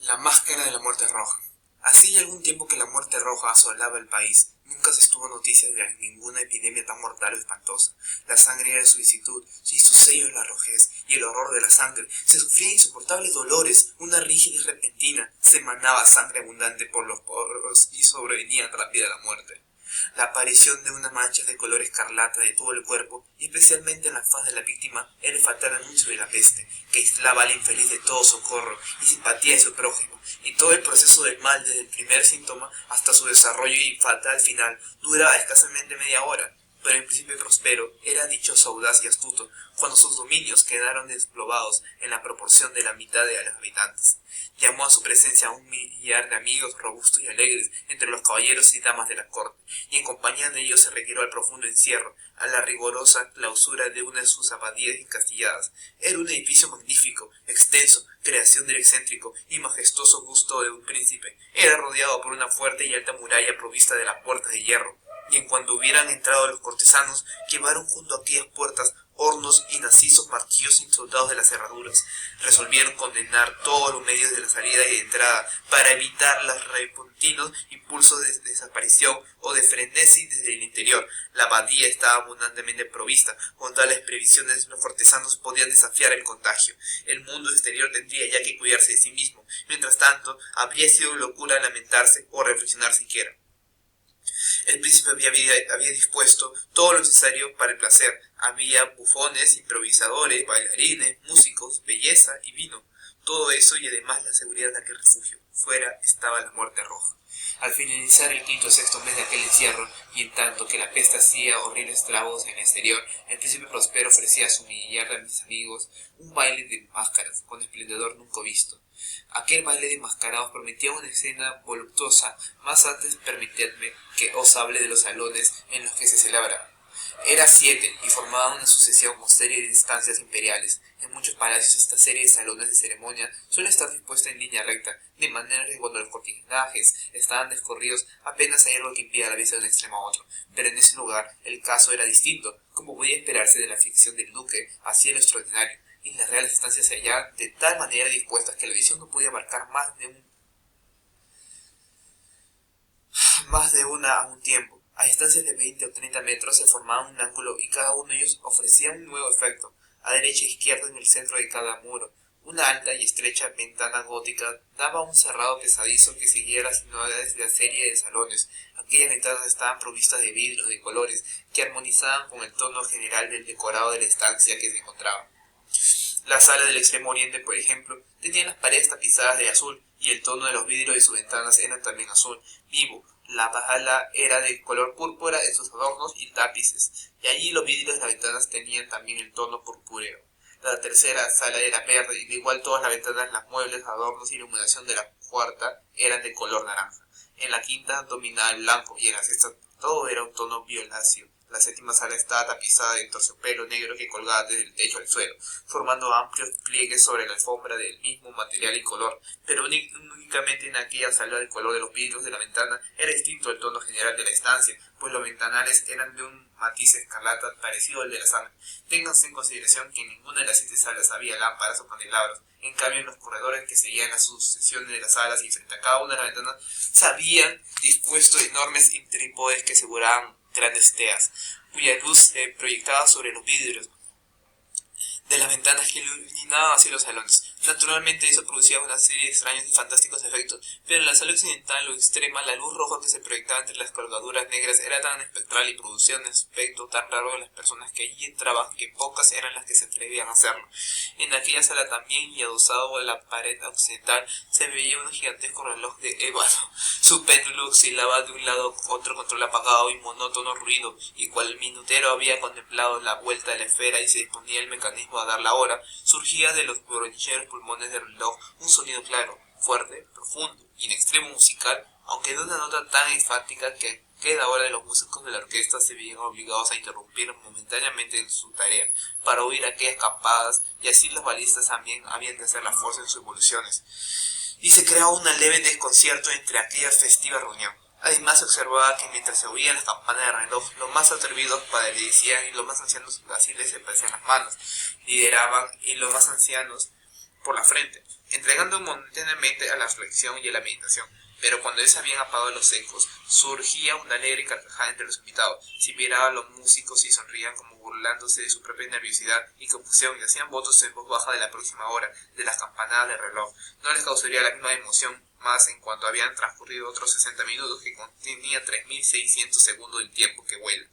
La máscara de la muerte roja. Hacía algún tiempo que la muerte roja asolaba el país. Nunca se estuvo noticias de ninguna epidemia tan mortal o espantosa. La sangre era solicitud, y sus sellos la rojez, y el horror de la sangre. Se sufrían insoportables dolores, una rigidez repentina, se manaba sangre abundante por los poros y sobrevenía rápida la muerte. La aparición de unas manchas de color escarlata de todo el cuerpo, y especialmente en la faz de la víctima, era el fatal anuncio de la peste, que aislaba al infeliz de todo socorro y simpatía de su prójimo, y todo el proceso del mal, desde el primer síntoma hasta su desarrollo y fatal final, duraba escasamente media hora. Pero el príncipe Próspero era dichoso, audaz y astuto, cuando sus dominios quedaron desplomados en la proporción de la mitad de los habitantes. Llamó a su presencia a un millar de amigos robustos y alegres entre los caballeros y damas de la corte, y en compañía de ellos se retiró al profundo encierro, a la rigorosa clausura de una de sus abadías encastilladas. Era un edificio magnífico, extenso, creación del excéntrico y majestuoso gusto de un príncipe. Era rodeado por una fuerte y alta muralla provista de las puertas de hierro, y en cuanto hubieran entrado los cortesanos, llevaron junto a aquellas puertas hornos y macizos martillos insoldados de las cerraduras. Resolvieron condenar todos los medios de la salida y de entrada, para evitar los repentinos impulsos de desaparición o de frenesí desde el interior. La abadía estaba abundantemente provista. Con tales previsiones los cortesanos podían desafiar el contagio. El mundo exterior tendría ya que cuidarse de sí mismo. Mientras tanto, habría sido locura lamentarse o reflexionar siquiera. El príncipe había dispuesto todo lo necesario para el placer. Había bufones, improvisadores, bailarines, músicos, belleza y vino. Todo eso y además la seguridad de aquel refugio. Fuera estaba la muerte roja. Al finalizar el quinto o sexto mes de aquel encierro, y en tanto que la peste hacía horribles estragos en el exterior, el príncipe Próspero ofrecía a su millar de mis amigos un baile de máscaras, con esplendor nunca visto. Aquel baile de mascarados prometía una escena voluptuosa, mas antes permitidme que os hable de los salones en los que se celebraba. Era 7 y formaban una sucesión o serie de instancias imperiales. En muchos palacios esta serie de salones de ceremonia suele estar dispuesta en línea recta, de manera que cuando los cortinajes estaban descorridos apenas hay algo que impida la vista de un extremo a otro. Pero en ese lugar el caso era distinto, como podía esperarse de la ficción del duque, hacía lo extraordinario, y las reales estancias se hallaban de tal manera dispuestas que la visión no podía abarcar más de una a un tiempo. A distancias de 20 o 30 metros se formaba un ángulo y cada uno de ellos ofrecía un nuevo efecto. A derecha e izquierda, en el centro de cada muro, una alta y estrecha ventana gótica daba un cerrado pesadizo que seguía las innovaciones de la serie de salones. Aquellas ventanas estaban provistas de vidrios de colores que armonizaban con el tono general del decorado de la estancia que se encontraba. La sala del extremo oriente, por ejemplo, tenía las paredes tapizadas de azul, y el tono de los vidrios de sus ventanas era también azul vivo. La sala era de color púrpura en sus adornos y tapices, y allí los vidrios de las ventanas tenían también el tono purpúreo. La tercera sala era verde, y de igual todas las ventanas, los muebles, adornos y iluminación de la cuarta eran de color naranja. En la quinta dominaba el blanco, y en la sexta todo era un tono violáceo. La séptima sala estaba tapizada de terciopelo negro que colgaba desde el techo al suelo, formando amplios pliegues sobre la alfombra del mismo material y color, pero únicamente en aquella sala el color de los vidrios de la ventana era distinto al tono general de la estancia, pues los ventanales eran de un matiz escarlata parecido al de la sangre. Ténganse en consideración que en ninguna de las 7 salas había lámparas o candelabros. En cambio, en los corredores que seguían las sucesiones de las salas y frente a cada una de las ventanas se habían dispuesto enormes trípodes que aseguraban grandes teas, cuya luz se proyectaba sobre los vidrios de las ventanas que iluminaban hacia los salones. Naturalmente eso producía una serie de extraños y fantásticos efectos, pero en la sala occidental o extrema la luz roja que se proyectaba entre las colgaduras negras era tan espectral y producía un aspecto tan raro de las personas que allí entraban que pocas eran las que se atrevían a hacerlo. En aquella sala también, y adosado a la pared occidental, se veía un gigantesco reloj de ébano. Su péndulo oscilaba de un lado a otro contra el apagado y monótono ruido, y cual el minutero había contemplado la vuelta de la esfera y se disponía el mecanismo a dar la hora, surgía de los broncheros pulmones del reloj un sonido claro, fuerte, profundo y en extremo musical, aunque de una nota tan enfática que a cada hora de los músicos de la orquesta se veían obligados a interrumpir momentáneamente en su tarea para oír aquellas campadas, y así los balistas también habían de hacer la fuerza en sus evoluciones, y se creaba un leve desconcierto entre aquella festiva reunión. Además se observaba que mientras se oían las campanas de reloj, los más atrevidos palidecían y los más ancianos así les parecían las manos, lideraban y los más ancianos por la frente. entregando momentáneamente a la reflexión y a la meditación. Pero cuando se habían apagado los ecos, surgía una alegre carcajada entre los invitados. Se miraban los músicos y sonrían como burlándose de su propia nerviosidad y confusión, y hacían votos en voz baja de la próxima hora, de las campanadas del reloj. No les causaría la misma emoción, más en cuanto habían transcurrido otros 60 minutos que contenía 3600 segundos del tiempo que vuela.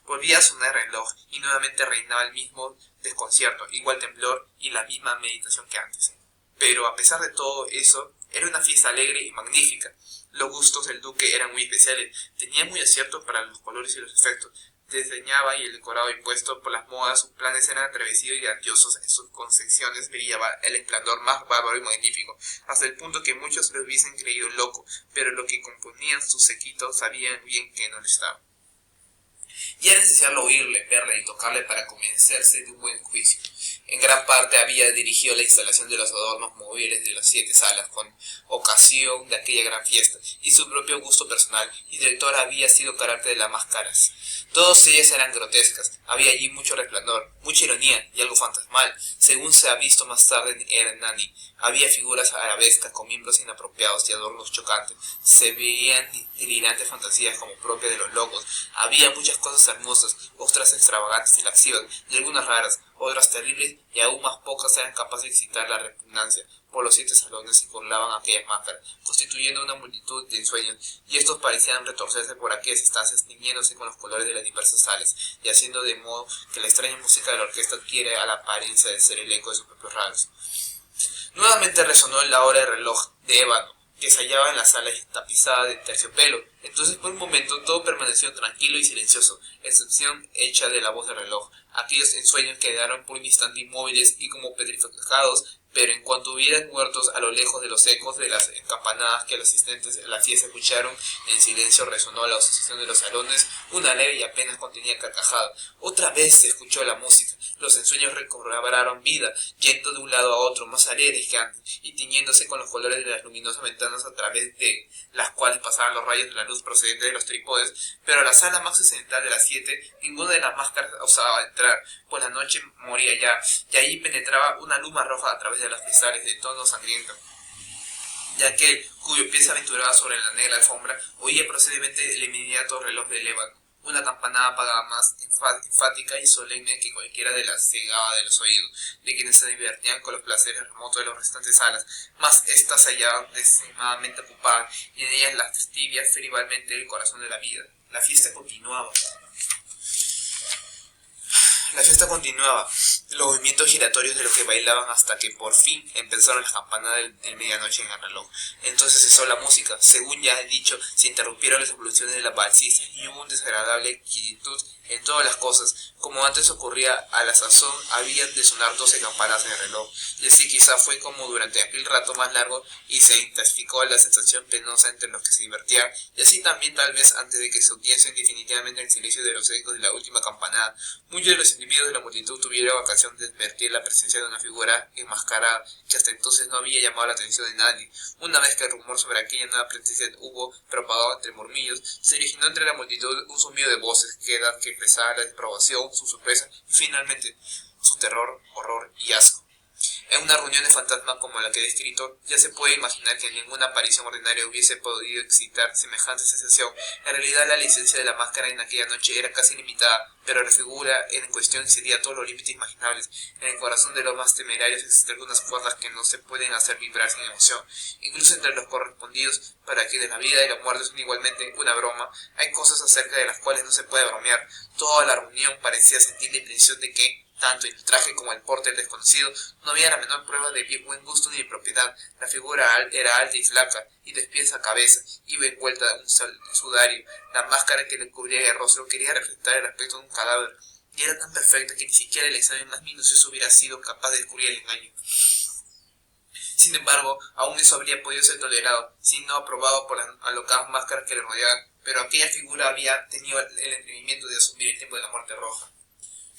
Volvía a sonar el reloj, y nuevamente reinaba el mismo desconcierto, igual temblor y la misma meditación que antes. Pero a pesar de todo eso, era una fiesta alegre y magnífica. Los gustos del duque eran muy especiales, tenía muy acierto para los colores y los efectos. Desdeñaba y el decorado impuesto por las modas, sus planes eran atrevidos y grandiosos, en sus concepciones brillaba el esplendor más bárbaro y magnífico, hasta el punto que muchos lo hubiesen creído loco, pero lo que componían sus sequitos sabían bien que no lo estaba. Y era necesario oírle, verle y tocarle para convencerse de un buen juicio. En gran parte había dirigido la instalación de los adornos móviles de las 7 salas con ocasión de aquella gran fiesta, y su propio gusto personal y director había sido carácter de las máscaras. Todas ellas eran grotescas, había allí mucho resplandor, mucha ironía y algo fantasmal, según se ha visto más tarde en Hernani. Había figuras arabescas con miembros inapropiados y adornos chocantes, se veían delirantes fantasías como propias de los locos, había muchas cosas hermosas, otras extravagantes y lascivas, y algunas raras, otras terribles, y aún más pocas eran capaces de excitar la repugnancia. Por los 7 salones se colgaban aquellas máscaras, constituyendo una multitud de ensueños, y estos parecían retorcerse por aquellas estancias, tiñéndose con los colores de las diversas salas, y haciendo de modo que la extraña música de la orquesta adquiere a la apariencia de ser el eco de sus propios rasgos. Nuevamente resonó la hora del reloj de ébano, que se hallaba en la sala tapizada de terciopelo. Entonces por un momento todo permaneció tranquilo y silencioso, excepción hecha de la voz del reloj. Aquellos ensueños quedaron por un instante inmóviles y como petrificados, pero en cuanto hubieran muertos a lo lejos de los ecos de las campanadas que los asistentes a la fiesta escucharon, en silencio resonó la oscilación de los salones, una leve y apenas contenida carcajada. Otra vez se escuchó la música, los ensueños recobraron vida, yendo de un lado a otro, más alegres que antes, y tiñéndose con los colores de las luminosas ventanas a través de las cuales pasaban los rayos de la luz procedente de los trípodes. Pero a la sala más occidental de las 7, ninguna de las máscaras osaba entrar, pues la noche moría ya, y allí penetraba una luz más roja a través de las cristales de tono sangriento. Y aquel cuyo pie se aventuraba sobre la negra alfombra oía procedente el inmediato reloj de ébano, una campanada apagada más enfática y solemne que cualquiera de las cegaba de los oídos, de quienes se divertían con los placeres remotos de las restantes salas, mas éstas se hallaban decimadamente ocupadas, y en ellas las tibias feribalmente el corazón de la vida. La fiesta continuaba. La fiesta continuaba, los movimientos giratorios de los que bailaban hasta que por fin empezaron las campanadas de medianoche en el reloj. Entonces cesó la música, según ya he dicho, se interrumpieron las evoluciones de las balsistas y hubo una desagradable quietud en todas las cosas. Como antes ocurría a la sazón, habían de sonar 12 campanas en el reloj, y así quizá fue como durante aquel rato más largo y se intensificó la sensación penosa entre los que se divertían, y así también tal vez antes de que se hundiesen definitivamente en el silencio de los ecos de la última campanada. Muchos de los individuos de la multitud tuvieron ocasión de advertir la presencia de una figura enmascarada que hasta entonces no había llamado la atención de nadie. Una vez que el rumor sobre aquella nueva presencia hubo propagado entre murmullos, se originó entre la multitud un zumbido de voces que expresaba la desaprobación, su sorpresa y finalmente su terror, horror y asco. En una reunión de fantasma como la que he descrito, ya se puede imaginar que ninguna aparición ordinaria hubiese podido excitar semejante sensación. En realidad la licencia de la máscara en aquella noche era casi limitada, pero la figura en cuestión excedía todos los límites imaginables. En el corazón de los más temerarios existen algunas cuerdas que no se pueden hacer vibrar sin emoción. Incluso entre los correspondidos, para quienes la vida y la muerte son igualmente una broma, hay cosas acerca de las cuales no se puede bromear. Toda la reunión parecía sentir la impresión de que, tanto en el traje como el porte del desconocido, no había la menor prueba de buen gusto ni de propiedad. La figura era alta y flaca, y de pies a cabeza, iba envuelta en un sudario. La máscara que le cubría el rostro quería reflejar el aspecto de un cadáver, y era tan perfecta que ni siquiera el examen más minucioso hubiera sido capaz de descubrir el engaño. Sin embargo, aún eso habría podido ser tolerado, si no aprobado por las alocadas máscaras que le rodeaban, pero aquella figura había tenido el atrevimiento de asumir el tiempo de la muerte roja.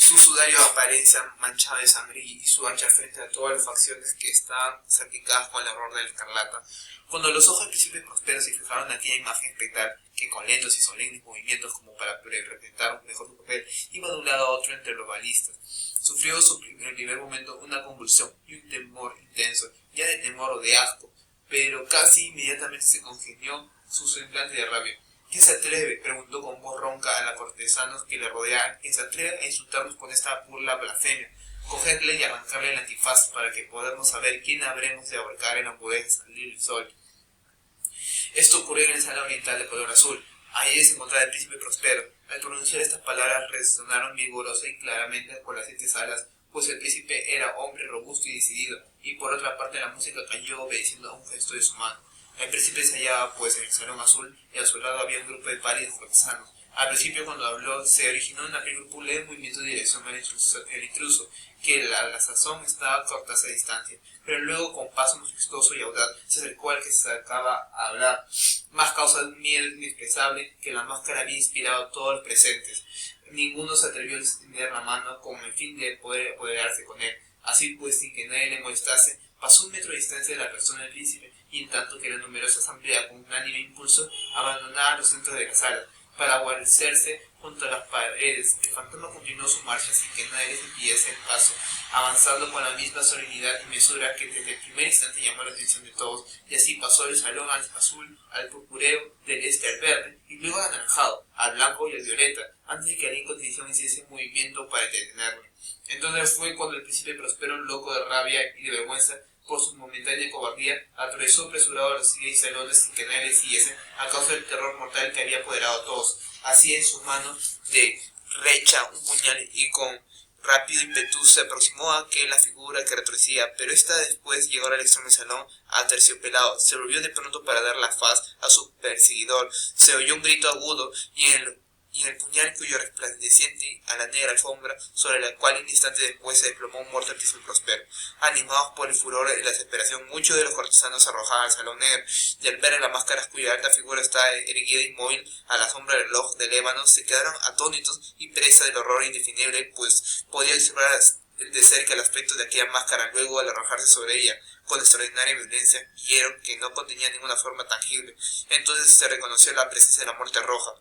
su sudario de apariencia manchado de sangre y su ancha frente a todas las facciones que estaban salpicadas con el horror de la escarlata. Cuando los ojos del príncipe Prospero se fijaron en aquella imagen espectral, que con lentos y solemnes movimientos como para representar mejor su papel, iba de un lado a otro entre los balistas, sufrió en el primer momento una convulsión y un temor intenso, ya de temor o de asco, pero casi inmediatamente se congenió su semblante de rabia. ¿Quién se atreve?, preguntó con voz ronca a los cortesanos que le rodeaban. ¿Quién se atreve a insultarnos con esta burla blasfemia? Cogedle y arrancarle el antifaz para que podamos saber quién habremos de ahorcar en la pureza de salir el sol. Esto ocurrió en el salón oriental de color azul. Allí se encontraba el príncipe Prospero. Al pronunciar estas palabras resonaron vigorosa y claramente por las 7 salas, pues el príncipe era hombre robusto y decidido, y por otra parte la música cayó obedeciendo a un gesto de su mano. El príncipe se hallaba pues en el salón azul, y a su lado había un grupo de pálidos cortesanos. Al principio, cuando habló, se originó en aquel grupo un leve movimiento de dirección al intruso, que a la sazón estaba a cortas a distancia, pero luego con paso majestuoso y audaz se acercó al que se acercaba a hablar, más causa de un miedo inexpresable que la máscara había inspirado a todos los presentes. Ninguno se atrevió a extender la mano con el fin de poder apoderarse con él. Así pues, sin que nadie le molestase, pasó 1 metro de distancia de la persona del príncipe, y en tanto que la numerosa asamblea con unánime impulso abandonaba los centros de la sala para guarecerse junto a las paredes, el fantasma continuó su marcha sin que nadie les impidiese el paso, avanzando con la misma solemnidad y mesura que desde el primer instante llamó la atención de todos, y así pasó del salón al azul, al purpureo, del este al verde, y luego al anaranjado, al blanco y al violeta, antes de que alguien con decisión hiciese un movimiento para detenerlo. Entonces fue cuando el príncipe Prospero, loco de rabia y de vergüenza por su momentánea cobardía, atravesó apresurado los 6 salones sin que nadie le siguiese a causa del terror mortal que había apoderado a todos. Así en su mano derecha un puñal y con rápido ímpetu se aproximó a aquella figura que retrocedía, pero esta después llegó al extremo del salón aterciopelado, se volvió de pronto para dar la faz a su perseguidor, se oyó un grito agudo y en el puñal cuyo resplandeciente a la negra alfombra, sobre la cual un instante después se desplomó un muerto el príncipe Prospero. Animados por el furor y la desesperación, muchos de los cortesanos se arrojaban al salón negro, y al ver en la máscara cuya alta figura estaba erguida inmóvil a la sombra del reloj de ébano, se quedaron atónitos y presa del horror indefinible, pues podía observar de cerca el aspecto de aquella máscara. Luego, al arrojarse sobre ella con extraordinaria violencia, vieron que no contenía ninguna forma tangible. Entonces se reconoció la presencia de la muerte roja.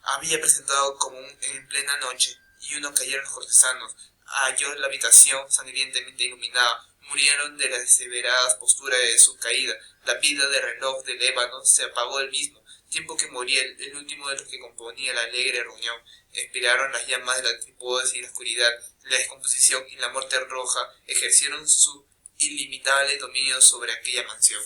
Había presentado como en plena noche, y uno cayeron los cortesanos. Halló la habitación sangrientamente iluminada. Murieron de la desesperada postura de su caída. La vida del reloj del ébano se apagó del mismo tiempo que moría el último de los que componía la alegre reunión. Expiraron las llamas de las trípodes y la oscuridad. La descomposición y la muerte roja ejercieron su ilimitable dominio sobre aquella mansión.